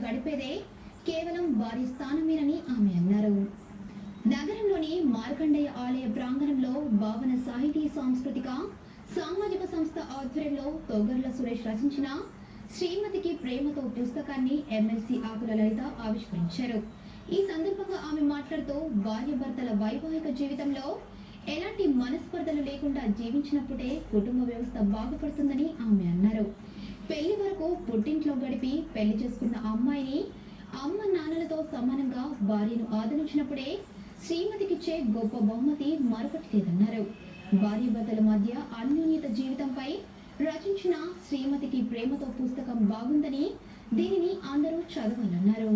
గడిపేదే కేవలం వారి స్థానమేనని ఆమె అన్నారు. నగరంలోని మార్కండేయ ఆలయ ప్రాంగణంలో భావన సాహితీ సాంస్కృతిక సామాజిక సంస్థ ఆధ్వర్యంలో తొగర్ల సురేష్ రచించిన శ్రీమతికి ప్రేమతో పుస్తకాన్ని ఎమ్మెల్సీ ఆకుల లలిత ఆవిష్కరించారు. ఈ సందర్భంగా ఆమె మాట్లాడుతూ భార్యాభర్తల వైవాహిక జీవితంలో ఎలాంటి మనస్పర్ధలు లేకుండా జీవించినప్పుడే కుటుంబ వ్యవస్థ బాగుపడుతుందని ఆమె అన్నారు. పెళ్లి వరకు పుట్టింట్లో గడిపి పెళ్లి చేసుకున్న అమ్మాయిని అమ్మ నాన్నలతో సమానంగా భార్యను ఆదరించినప్పుడే శ్రీమతికిచ్చే గొప్ప బహుమతి మరొకటి లేదన్నారు. భార్యాభర్తల మధ్య అన్యోన్యత జీవితంపై రచించిన శ్రీమతికి ప్రేమతో పుస్తకం బాగుందని దీనిని అందరూ చదవాలన్నారు.